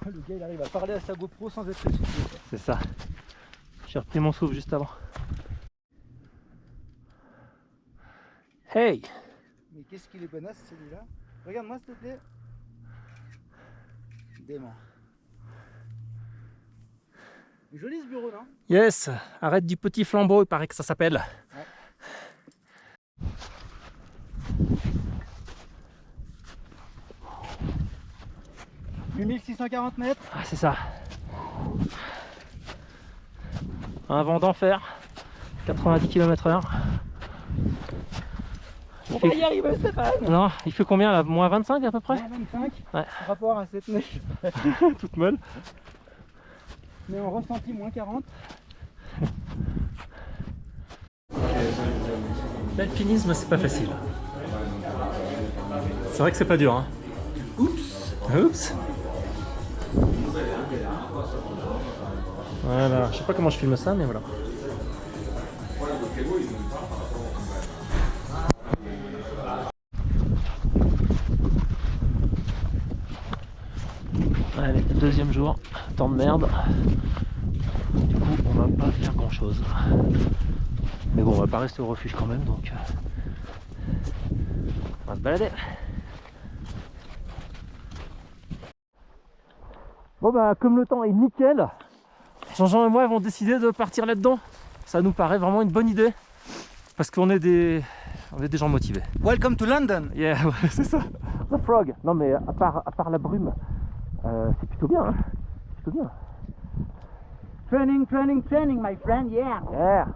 Le gars il arrive à parler à sa GoPro sans être essoufflé. C'est ça. J'ai repris mon souffle juste avant. Hey! Mais qu'est-ce qu'il est bonasse celui-là. Regarde-moi s'il te plaît. Dément. Joli ce bureau, non? Yes! Arrête du petit flambeau, il paraît que ça s'appelle. Ouais. « 8640 mètres. Ah, c'est ça. Un vent d'enfer. 90 km/h. On va y arriver Stéphane. Non, il fait combien là? Moins 25 à peu près? Moins 25 Ouais. par rapport à cette neige. Toute molle. Mais on ressentit moins 40. L'alpinisme, c'est pas facile. C'est vrai que c'est pas dur, hein. Oups. Oups. Voilà, je sais pas comment je filme ça, mais voilà. Allez, deuxième jour, temps de merde. Du coup, on va pas faire grand chose. Mais bon, on va pas rester au refuge quand même, donc on va se balader. Bon bah, comme le temps est nickel, Jean-Jean et moi avons décidé de partir là-dedans. Ça nous paraît vraiment une bonne idée, parce qu'on est des gens motivés. Welcome to London. Yeah, ouais, c'est ça. The frog. Non mais à part la brume, c'est plutôt bien, hein. Plutôt bien. Training, training, training, my friend, yeah. Yeah.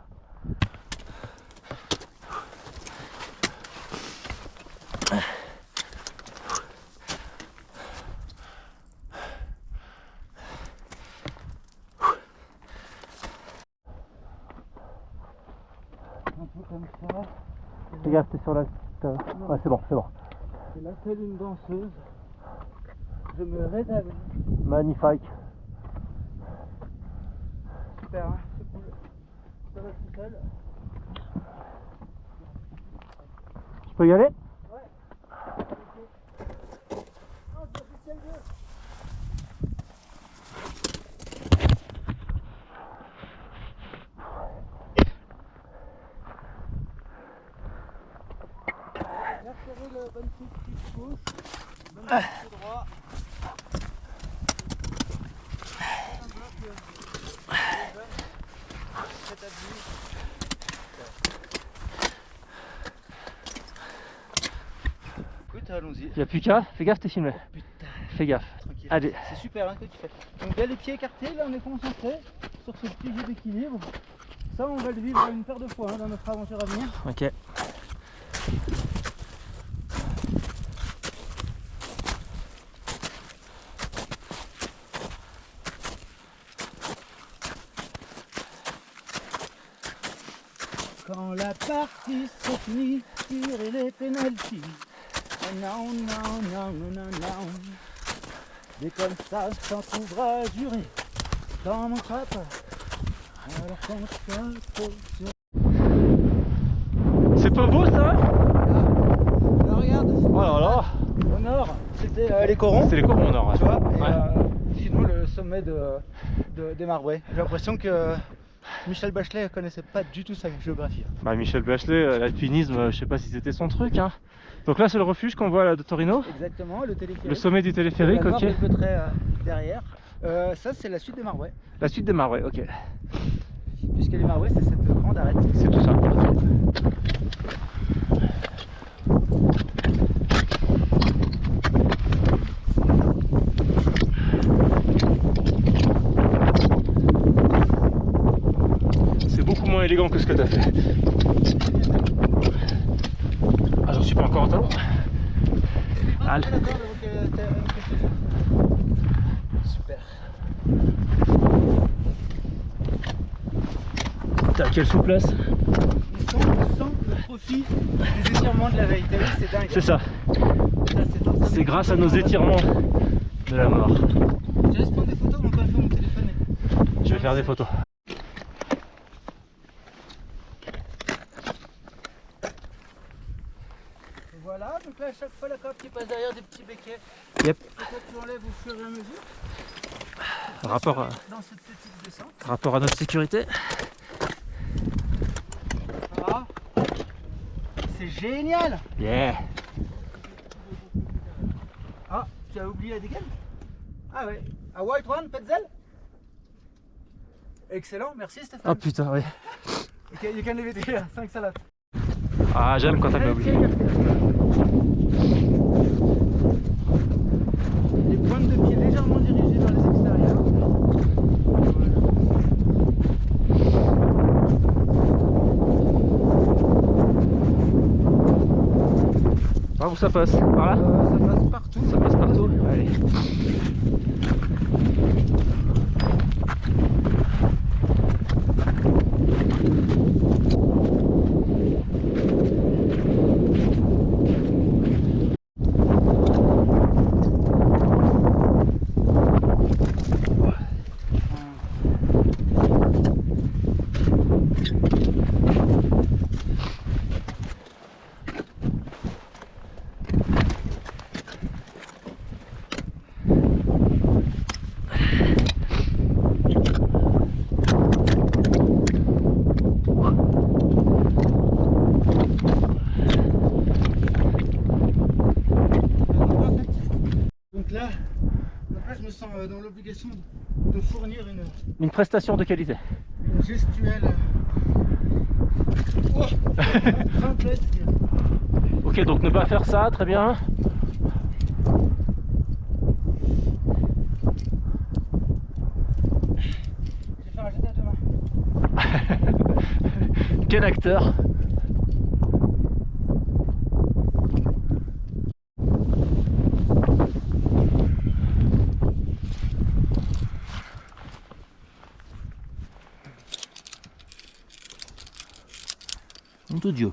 Un peu comme ça. Fais gaffe, t'es sur la petite... Ouais, c'est bon, c'est bon. C'est là telle une danseuse. Je me rétablis. Magnifique. Super, hein, c'est cool. Ça va tout seul. Je peux y aller? Ouais. Oh, tu as fait quel jeu? Bien serré le bonne pied gauche, bonne pied droit. Un bloc rétabli. Écoute, allons-y. Y'a plus qu'à, fais gaffe, t'es filmé. Putain, Fais gaffe. tranquille. Allez. C'est super hein, ce que tu fais. Donc bien les pieds écartés, là on est concentré sur ce petit jeu d'équilibre. Ça on va le vivre une paire de fois hein, dans notre aventure à venir. Ok. Quand la partie se finit, tirer les pénaltys. Oh non, non, non, non, non. Et comme ça, s'en trouvera juré dans mon crap. Alors quand ça faut se... C'est pas beau ça? Là, regarde, Oh là là. au nord, c'était les corons. C'est les corons au nord. Tu vois, et Ouais. sinon le sommet des Marouets. J'ai l'impression que Michel Bachelet connaissait pas du tout sa géographie. Bah Michel Bachelet, l'alpinisme, je sais pas si c'était son truc, hein. Donc là c'est le refuge qu'on voit là de Torino. Exactement, le téléphérique. Le sommet du téléphérique, la ok. barre de Cotterêts, derrière. Ça c'est la suite des Marouets. La suite des Marouets, ok. Puisque les Marouets c'est cette grande arête. C'est tout ça. C'est beaucoup moins élégant que ce que tu as fait. Ah, j'en suis pas encore au talon. Ah, Allez. d'accord, donc super. T'as quelle souplesse. On sent le profit des étirements de la veille. T'as vu, c'est dingue. C'est ça. C'est grâce à nos étirements de la mort. Je laisse prendre des photos, mon téléphone, mon téléphone. Je vais faire des photos. Voilà, donc donc là à chaque fois la corde qui passe derrière des petits béquets. Yep. Et toi tu enlèves au fur et à mesure. Dans cette petite descente. Rapport à notre sécurité. Ah, c'est génial. Yeah. Ah, tu as oublié la dégaine? Ah ouais. A white one, Petzel? Excellent, merci Stéphane. Oh putain, oui. Okay, you can leave it here, thanks a lot. Ah, j'aime quand elle m'a oublié. Les pointes de pied légèrement dirigées vers les extérieurs. Par où ça passe? Par là? Ça passe partout. Ça passe partout? Allez. Donc là, je me sens dans l'obligation de fournir Une prestation de qualité. une gestuelle complète. Ok, donc ne pas faire ça, très bien. Je vais faire un jet à deux mains. Quel acteur! Nom de Dieu.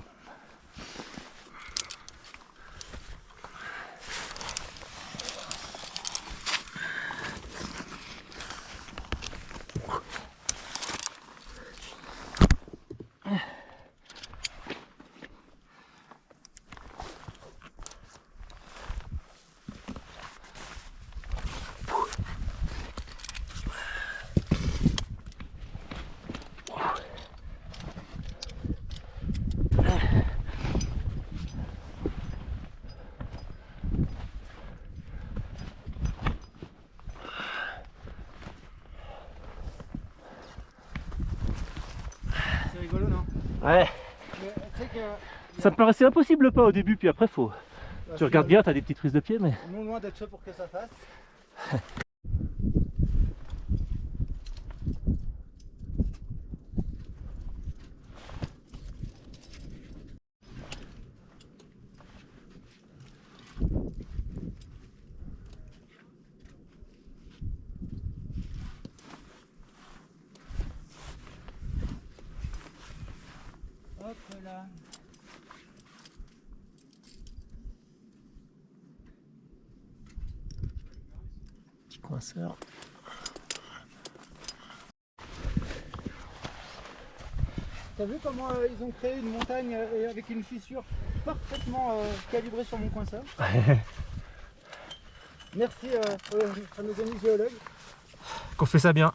C'est rigolo, non? Ouais. Mais tu sais que Ça te paraissait impossible le pas au début, puis après faut. Tu regardes bien, t'as des petites prises de pied, mais. non loin d'être fait pour que ça fasse. Hop là. Petit coinceur. T'as vu comment ils ont créé une montagne avec une fissure parfaitement calibrée sur mon coinceur? Merci à nos amis géologues. Qu'on fait ça bien.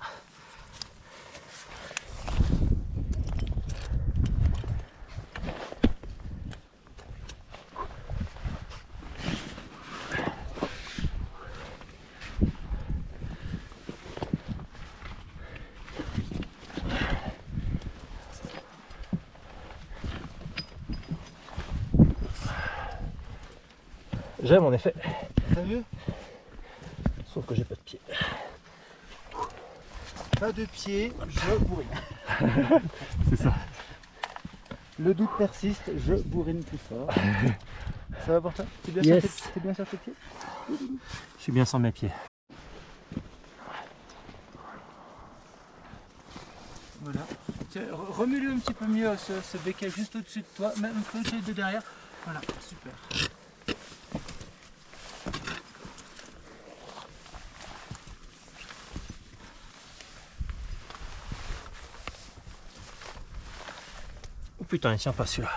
J'aime en effet, T'as vu? sauf que j'ai pas de pied. Pas de pied, je bourrine. C'est ça. Le doute persiste, je bourrine plus fort. Ça va pour toi? T'es bien, Yes. t'es bien sur tes pieds? Je suis bien sans mes pieds. Voilà. Remue-le un petit peu mieux ce béquet juste au-dessus de toi, même un peu au-dessus de derrière. Voilà, super. Oh putain, il tient pas celui-là.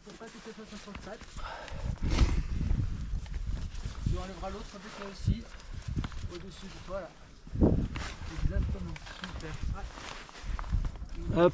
pour pas que ce soit sur le sac. Tu enlèveras l'autre déchet aussi, au-dessus de toi là. Exactement, super. Ouais. Hop.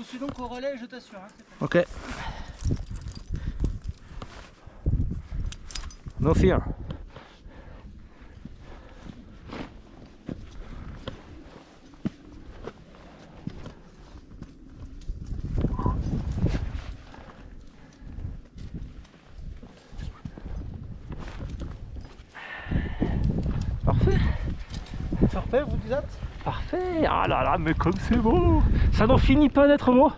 Je suis donc au relais, je t'assure. Hein, Ok. No fear. Parfait. Parfait, vous dites? Parfait. Ah là là, mais comme c'est beau. Ça n'en finit pas d'être beau.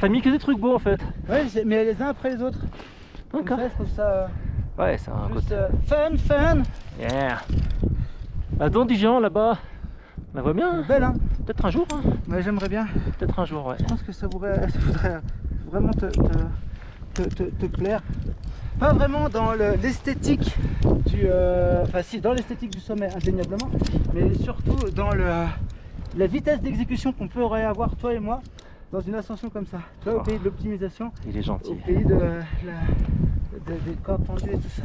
T'as mis que des trucs beaux en fait. Ouais, mais les uns après les autres. D'accord. Comme ça, je trouve ça Ouais, c'est un juste côté. fun. Yeah. La dent du géant là-bas. On la voit bien. Belle, hein? Peut-être un jour. Hein. Ouais, j'aimerais bien. Peut-être un jour, ouais. Je pense que ça voudrait vraiment te plaire. Pas vraiment dans l'esthétique du... Enfin si, dans l'esthétique du sommet, indéniablement. Mais surtout dans la vitesse d'exécution qu'on pourrait avoir, toi et moi, dans une ascension comme ça. Tu vois, au pays de l'optimisation. Il est gentil. Au pays des cordes tendues et tout ça.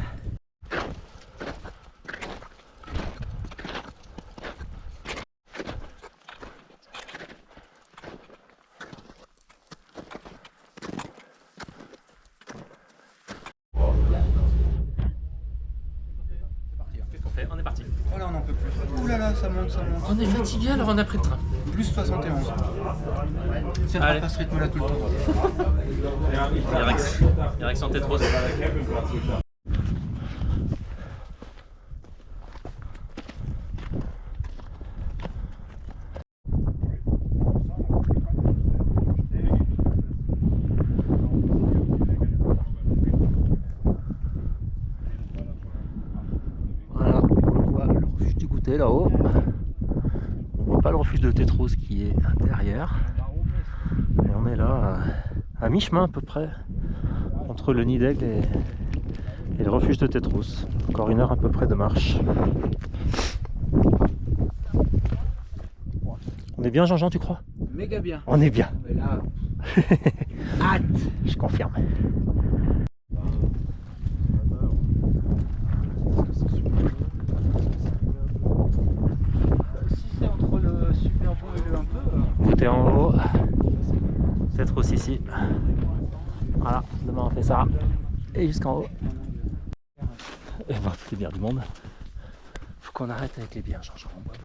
On est parti. Oh là, on n'en peut plus. Ouh là là, ça monte. On est fatigué, alors on a pris le train. Plus 71. C'est pas ce rythme là tout le temps. Direction Tétros. Voilà, on voit le refuge du goûter là-haut. On voit pas le refuge de Tétros qui est derrière. Et on est là à mi-chemin à peu près entre le nid d'aigle et le refuge de Tétros. Encore 1 heure à peu près de marche. On est bien Jean-Jean, tu crois? Méga bien. On est bien. Mais là, hâte. Je confirme. Si c'est entre le super beau et le un peu... Goûter en haut. Tétros ici. Voilà, demain on fait ça. Et jusqu'en haut. Et ben, toutes les bières du monde. Faut qu'on arrête avec les bières, Jean-Jean. On boit.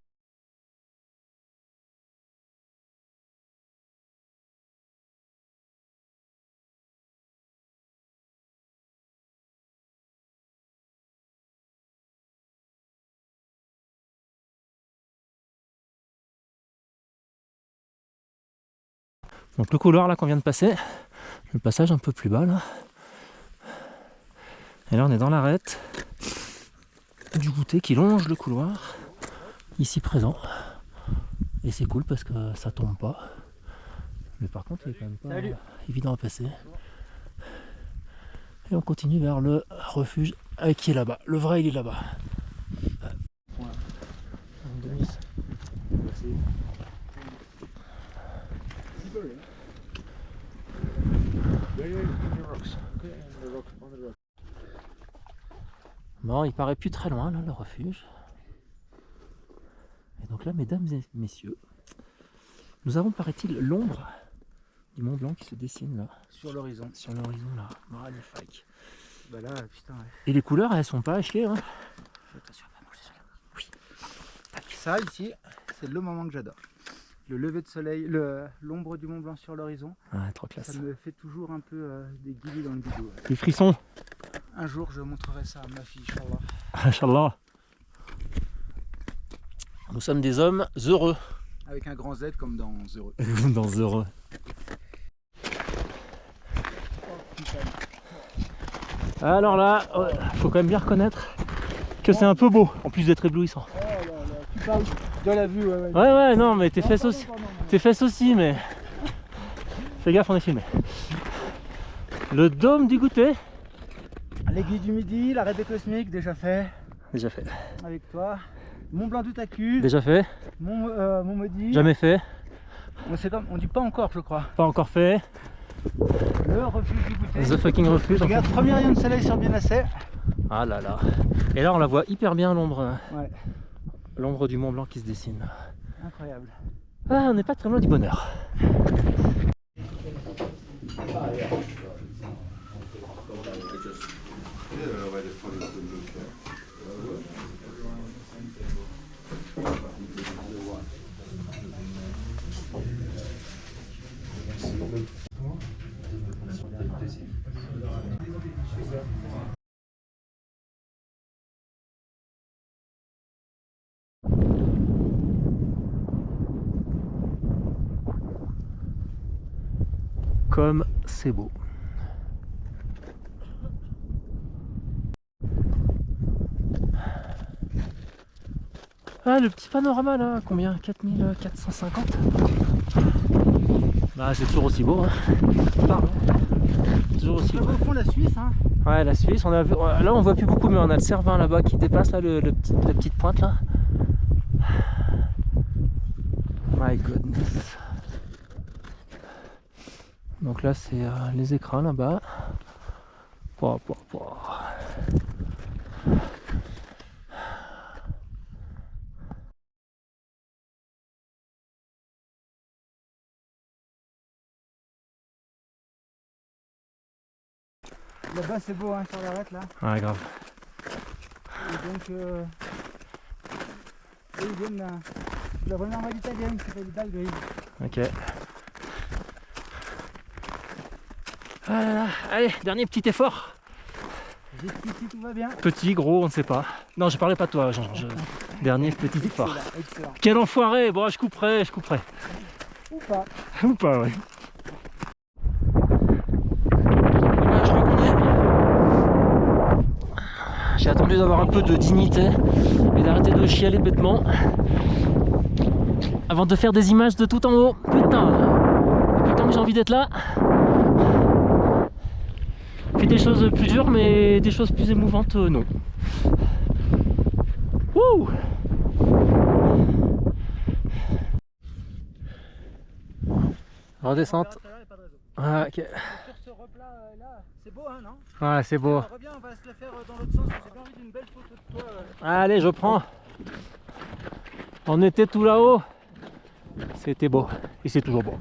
Donc le couloir là qu'on vient de passer, le passage un peu plus bas là. Et là on est dans l'arête du goûter qui longe le couloir, ici présent. Et c'est cool parce que ça tombe pas. Mais par contre il est quand même pas évident à passer. Et on continue vers le refuge qui est là-bas. Le vrai il est là-bas. Bon, il paraît plus très loin là le refuge. Et donc là, mesdames et messieurs, nous avons, paraît-il, l'ombre du Mont Blanc qui se dessine là. Sur l'horizon. Sur l'horizon là. Magnifique. Bah là, putain, ouais. Et les couleurs, elles sont pas à chier. Hein. Fais attention à pas manger celle-là. Oui. Ça ici, c'est le moment que j'adore. le lever de soleil, l'ombre du Mont Blanc sur l'horizon. Ah, trop classe. Ça me fait toujours un peu des guillis dans le bidou. Les frissons. Un jour, je montrerai ça à ma fille, Inch'Allah. Inch'Allah. Nous sommes des hommes heureux. Avec un grand Z comme dans Heureux. Dans heureux. Alors là, faut quand même bien reconnaître que c'est un peu beau, en plus d'être éblouissant. Oh là là, tu parles de la vue, ouais. Ouais, non, mais tes fesses aussi. Tes fesses aussi, mais. Fais gaffe, on est filmé. Le dôme du goûter. L'aiguille du Midi, l'arrêt des Cosmiques, déjà fait. Déjà fait. Avec toi. Mont Blanc du Tacu. Déjà fait. Mont Maudit. Jamais fait. On dit pas encore, je crois. Pas encore fait. Le refuge du goûter. The fucking refuge. Regarde, premier rayon de soleil sur Biennacé. Ah là là. Et là, on la voit hyper bien, l'ombre. Ouais. L'ombre du Mont Blanc qui se dessine. Incroyable. Ah, on n'est pas très loin du bonheur. Comme c'est beau. Ah, le petit panorama là, combien? 4450. Bah, c'est toujours aussi beau. Hein. Pardon. Toujours aussi beau. Au fond, la Suisse. Hein. Ouais, la Suisse, on a vu, là on voit plus beaucoup, mais on a le Cervin là-bas qui dépasse là, la petite pointe là. My goodness. Donc là c'est les écrins là-bas. Là-bas c'est beau hein, sur l'arête là. Ouais, grave. Et donc eux, ils viennent de la première vague italienne qui s'appelle Dalgrise. Ok. Ah là là. Allez, dernier petit effort. Jusqu'ici tout va bien. Petit, gros, on ne sait pas. Non, je parlais pas de toi, Jean. Dernier petit effort. Excellent, excellent. Quel enfoiré. Bon, je couperai. Ou pas. Ou pas, ouais. Voilà, je crois qu'on y est. J'ai attendu d'avoir un peu de dignité et d'arrêter de chialer bêtement avant de faire des images de tout en haut. Putain, depuis le temps que j'ai envie d'être là. Fait des choses plus dures, mais des choses plus émouvantes, non. Wouh! Redescente. Ah, ok. Sur ce replat là, c'est beau hein, non? Ouais, c'est beau. Reviens, on va se le faire dans l'autre sens. J'ai bien envie d'une belle photo de toi. Allez, je prends. On était tout là-haut. C'était beau. Et c'est toujours beau.